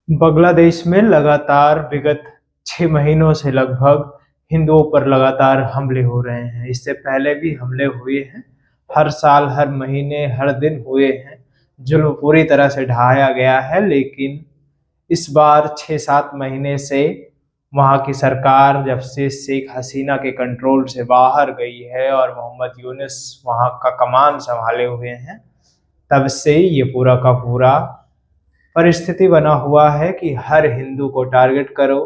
बांग्लादेश में लगातार विगत 6 महीनों से लगभग हिंदुओं पर लगातार हमले हो रहे हैं। इससे पहले भी हमले हुए हैं। हर साल, हर महीने, हर दिन हुए हैं। जुल्म पूरी तरह से ढाया गया है, लेकिन इस बार 6-7 महीने से वहाँ की सरकार जब से शेख हसीना के कंट्रोल से बाहर गई है और मोहम्मद यूनुस वहाँ का कमान संभाले हुए हैं, तब से ये पूरा का पूरा परिस्थिति बना हुआ है कि हर हिंदू को टारगेट करो,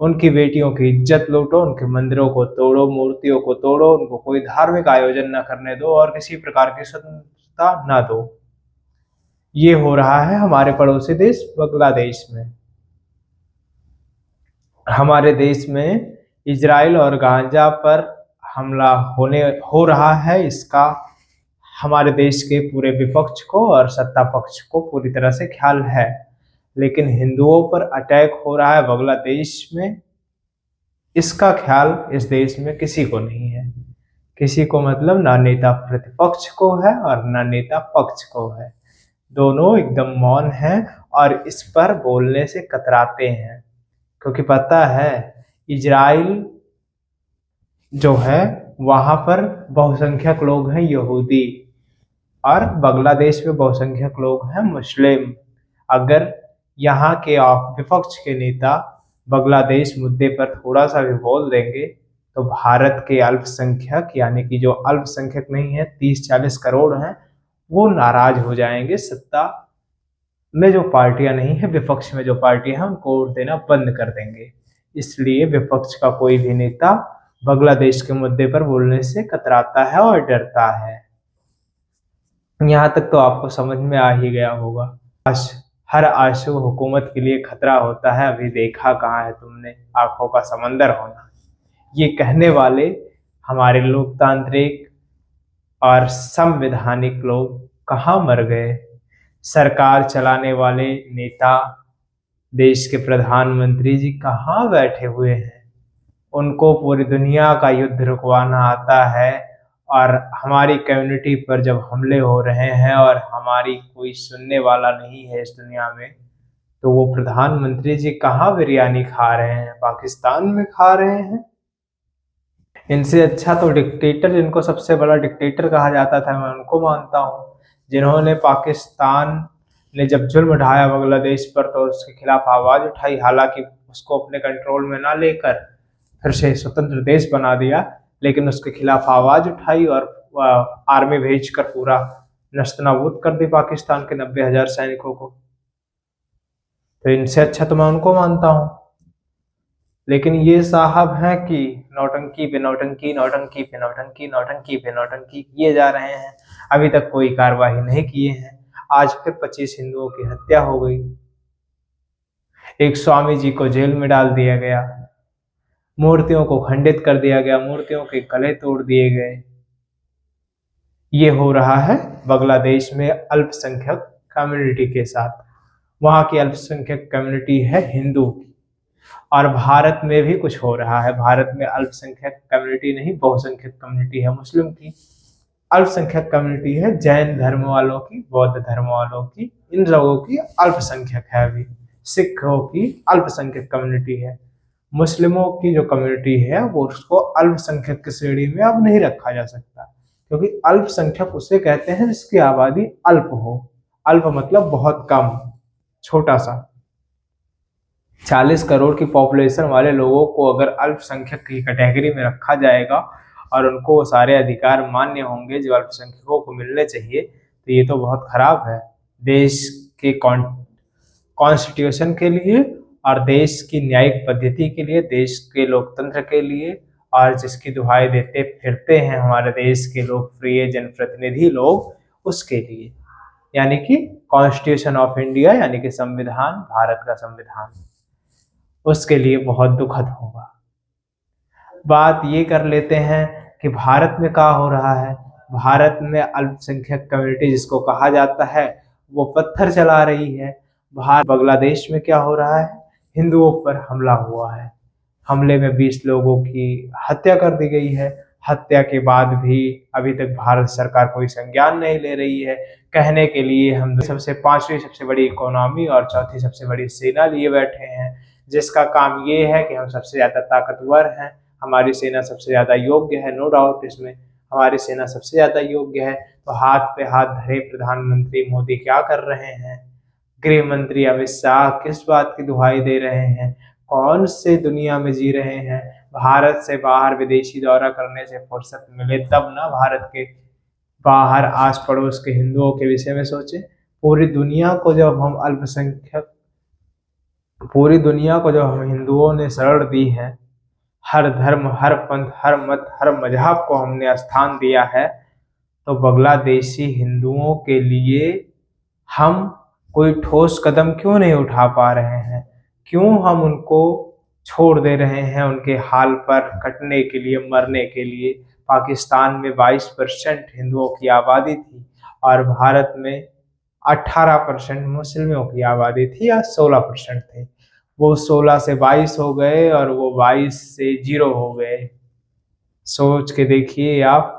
उनकी बेटियों की इज्जत लूटो, उनके मंदिरों को तोड़ो, मूर्तियों को तोड़ो, उनको कोई धार्मिक आयोजन न करने दो और किसी प्रकार की स्वतंत्रता न दो। ये हो रहा है हमारे पड़ोसी देश बांग्लादेश में। हमारे देश में इजराइल और गाजा पर हमला हो रहा है। इसका हमारे देश के पूरे विपक्ष को और सत्ता पक्ष को पूरी तरह से ख्याल है, लेकिन हिंदुओं पर अटैक हो रहा है बांग्लादेश में, इसका ख्याल इस देश में किसी को नहीं है। किसी को मतलब ना नेता प्रतिपक्ष को है और ना नेता पक्ष को है। दोनों एकदम मौन हैं और इस पर बोलने से कतराते हैं, क्योंकि पता है इजराइल जो है वहां पर बहुसंख्यक लोग हैं यहूदी और बांग्लादेश में बहुसंख्यक लोग हैं मुस्लिम। अगर यहाँ के विपक्ष के नेता बांग्लादेश मुद्दे पर थोड़ा सा भी बोल देंगे तो भारत के अल्पसंख्यक, यानी कि जो अल्पसंख्यक नहीं है, 30-40 करोड़ हैं, वो नाराज हो जाएंगे। सत्ता में जो पार्टियां नहीं है, विपक्ष में जो पार्टियां हैं, उनको वोट देना बंद कर देंगे। इसलिए विपक्ष का कोई भी नेता बांग्लादेश के मुद्दे पर बोलने से कतराता है और डरता है। यहाँ तक तो आपको समझ में आ ही गया होगा। हर आंसू हुकूमत के लिए खतरा होता है, अभी देखा कहाँ है तुमने आंखों का समंदर होना। ये कहने वाले हमारे लोकतांत्रिक और संवैधानिक लोग कहाँ मर गए? सरकार चलाने वाले नेता, देश के प्रधानमंत्री जी कहाँ बैठे हुए हैं? उनको पूरी दुनिया का युद्ध रुकवाना आता है और हमारी कम्युनिटी पर जब हमले हो रहे हैं और हमारी कोई सुनने वाला नहीं है इस दुनिया में, तो वो प्रधानमंत्री जी कहाँ बिरयानी खा रहे हैं? पाकिस्तान में खा रहे हैं। इनसे अच्छा तो डिक्टेटर, जिनको सबसे बड़ा डिक्टेटर कहा जाता था, मैं उनको मानता हूँ, जिन्होंने पाकिस्तान ने जब जुल्म ढाया बांग्लादेश पर तो उसके खिलाफ आवाज उठाई। हालांकि उसको अपने कंट्रोल में ना लेकर फिर से स्वतंत्र देश बना दिया, लेकिन उसके खिलाफ आवाज उठाई और आर्मी भेजकर पूरा नस्तनाबूद कर दी पाकिस्तान के 90,000 सैनिकों को। तो इनसे अच्छा तो मैं उनको मानता हूँ। लेकिन ये साहब हैं कि नौटंकी पे नौटंकी, नौटंकी पे नौटंकी, नौटंकी पे नौटंकी किए जा रहे हैं। अभी तक कोई कार्रवाई नहीं किए हैं। आज फिर 25 हिंदुओं की हत्या हो गई। एक स्वामी जी को जेल में डाल दिया गया, मूर्तियों को खंडित कर दिया गया, मूर्तियों के गले तोड़ दिए गए। ये हो रहा है बांग्लादेश में अल्पसंख्यक कम्युनिटी के साथ। वहां की अल्पसंख्यक कम्युनिटी है हिंदू, और भारत में भी कुछ हो रहा है। भारत में अल्पसंख्यक कम्युनिटी नहीं, बहुसंख्यक कम्युनिटी है मुस्लिम की। अल्पसंख्यक कम्युनिटी है जैन धर्म वालों की, बौद्ध धर्म वालों की, इन लोगों की अल्पसंख्यक है। अभी सिखों की अल्पसंख्यक कम्युनिटी है। मुस्लिमों की जो कम्युनिटी है वो उसको अल्पसंख्यक की श्रेणी में अब नहीं रखा जा सकता, क्योंकि अल्पसंख्यक उसे कहते हैं जिसकी आबादी अल्प हो। अल्प मतलब बहुत कम, छोटा सा। 40 करोड़ की पॉपुलेशन वाले लोगों को अगर अल्पसंख्यक की कैटेगरी में रखा जाएगा और उनको सारे अधिकार मान्य होंगे जो अल्पसंख्यकों को मिलने चाहिए, तो ये तो बहुत खराब है देश के कॉन्स्टिट्यूशन के लिए और देश की न्यायिक पद्धति के लिए, देश के लोकतंत्र के लिए, और जिसकी दुहाई देते फिरते हैं हमारे देश के लोकप्रिय जनप्रतिनिधि लोग, उसके लिए। यानी कि कॉन्स्टिट्यूशन ऑफ इंडिया, यानी कि संविधान, भारत का संविधान, उसके लिए बहुत दुखद होगा। बात ये कर लेते हैं कि भारत में क्या हो रहा है। भारत में अल्पसंख्यक कम्युनिटी जिसको कहा जाता है वो पत्थर चला रही है। बांग्लादेश में क्या हो रहा है, हिंदुओं पर हमला हुआ है। हमले में 20 लोगों की हत्या कर दी गई है। हत्या के बाद भी अभी तक भारत सरकार कोई संज्ञान नहीं ले रही है। कहने के लिए हम सबसे 5वीं सबसे बड़ी इकोनॉमी और चौथी सबसे बड़ी सेना लिए बैठे हैं, जिसका काम ये है कि हम सबसे ज़्यादा ताकतवर हैं, हमारी सेना सबसे ज़्यादा योग्य है, नो डाउट इसमें हमारी सेना सबसे ज़्यादा योग्य है। तो हाथ पे हाथ धरे प्रधानमंत्री मोदी क्या कर रहे हैं, गृह मंत्री अमित शाह किस बात की दुहाई दे रहे हैं, कौन से दुनिया में जी रहे हैं। भारत से बाहर विदेशी दौरा करने से फुर्सत मिले तब ना भारत के बाहर आस पड़ोस के हिंदुओं के विषय में सोचें। पूरी दुनिया को जब हम अल्पसंख्यक पूरी दुनिया को जब हम हिंदुओं ने शरण दी है, हर धर्म, हर पंथ, हर मत, हर मजहब को हमने स्थान दिया है, तो बांग्लादेशी हिंदुओं के लिए हम कोई ठोस कदम क्यों नहीं उठा पा रहे हैं? क्यों हम उनको छोड़ दे रहे हैं उनके हाल पर कटने के लिए, मरने के लिए? पाकिस्तान में 22% हिंदुओं की आबादी थी और भारत में 18% मुस्लिमों की आबादी थी या 16% थे। वो 16 से 22 हो गए और वो 22 से 0 हो गए। सोच के देखिए आप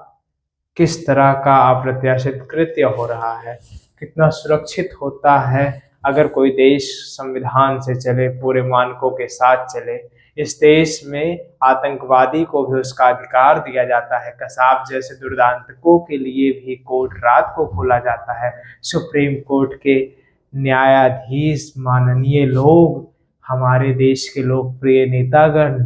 किस तरह का अप्रत्याशित कृत्य हो रहा है। कितना सुरक्षित होता है अगर कोई देश संविधान से चले, पूरे मानकों के साथ चले। इस देश में आतंकवादी को भी उसका अधिकार दिया जाता है, कसाब जैसे दुर्दांतकों के लिए भी कोर्ट रात को खोला जाता है। सुप्रीम कोर्ट के न्यायाधीश माननीय लोग, हमारे देश के लोकप्रिय नेतागण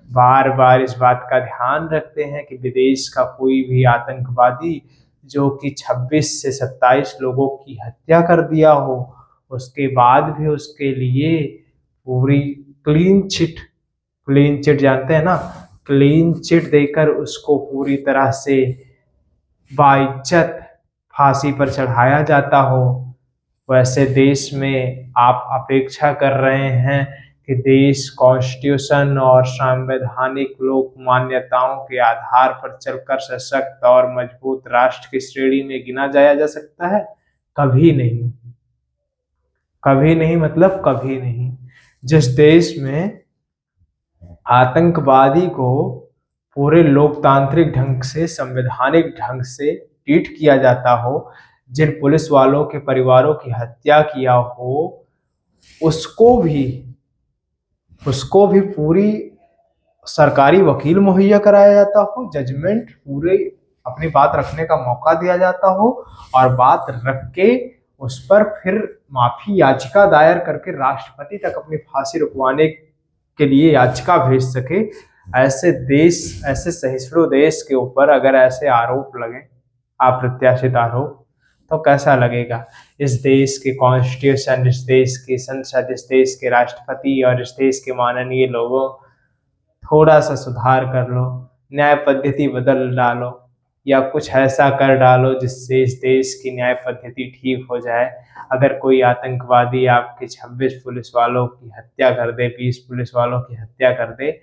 बार बार इस बात का ध्यान रखते हैं कि विदेश का कोई भी आतंकवादी जो कि 26 से 27 लोगों की हत्या कर दिया हो, उसके बाद भी उसके लिए पूरी क्लीन चिट जानते हैं ना, क्लीन चिट देकर उसको पूरी तरह से बाइज्जत फांसी पर चढ़ाया जाता हो। वैसे देश में आप अपेक्षा कर रहे हैं कि देश कॉन्स्टिट्यूशन और संवैधानिक लोक मान्यताओं के आधार पर चलकर सशक्त और मजबूत राष्ट्र की श्रेणी में गिना जाया जा सकता है? कभी नहीं, कभी नहीं, मतलब कभी नहीं। जिस देश में आतंकवादी को पूरे लोकतांत्रिक ढंग से, संवैधानिक ढंग से ट्रीट किया जाता हो, जिन पुलिस वालों के परिवारों की हत्या किया हो, उसको भी पूरी सरकारी वकील मुहैया कराया जाता हो, जजमेंट पूरे अपनी बात रखने का मौका दिया जाता हो और बात रख के उस पर फिर माफी याचिका दायर करके राष्ट्रपति तक अपनी फांसी रुकवाने के लिए याचिका भेज सके। ऐसे देश, ऐसे सहिष्णु देश के ऊपर अगर ऐसे आरोप लगे, अप्रत्याशित आरोप, तो कैसा लगेगा? इस देश के कॉन्स्टिट्यूशन, इस देश की संसद, इस देश के राष्ट्रपति और इस देश के माननीय लोगों, थोड़ा सा सुधार कर लो, न्याय पद्धति बदल डालो या कुछ ऐसा कर डालो जिससे इस देश की न्याय पद्धति ठीक हो जाए। अगर कोई आतंकवादी आपके 26 पुलिस वालों की हत्या कर दे, 20 पुलिस वालों की हत्या कर दे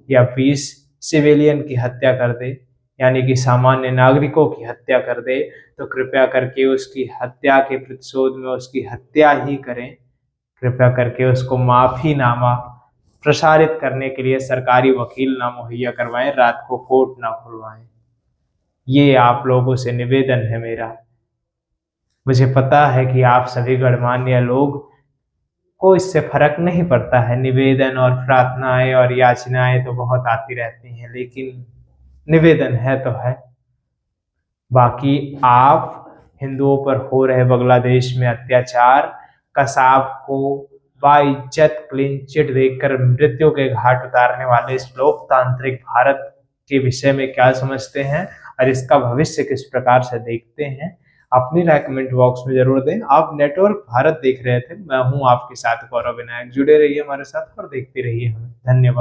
या 20 सिविलियन की हत्या कर दे, यानी कि सामान्य नागरिकों की हत्या कर दे, तो कृपया करके उसकी हत्या के प्रतिशोध में उसकी हत्या ही करें। कृपया करके उसको माफीनामा प्रसारित करने के लिए सरकारी वकील ना मुहैया करवाएं, रात को कोर्ट ना खुलवाएं। ये आप लोगों से निवेदन है मेरा। मुझे पता है कि आप सभी गणमान्य लोग को इससे फर्क नहीं पड़ता है, निवेदन और प्रार्थनाएं और याचनाएं तो बहुत आती रहती हैं, लेकिन निवेदन है तो है। बाकी आप हिंदुओं पर हो रहे बांग्लादेश में अत्याचार, कसाब को बाइज्जत क्लीन चिट देकर मृत्यु के घाट उतारने वाले इस लोकतांत्रिक भारत के विषय में क्या समझते हैं और इसका भविष्य किस प्रकार से देखते हैं, अपनी राय कमेंट बॉक्स में जरूर दें। आप नेटवर्क भारत देख रहे थे, मैं हूं आपके साथ गौरव विनायक। जुड़े रहिए हमारे साथ और देखते रहिए हमें। धन्यवाद।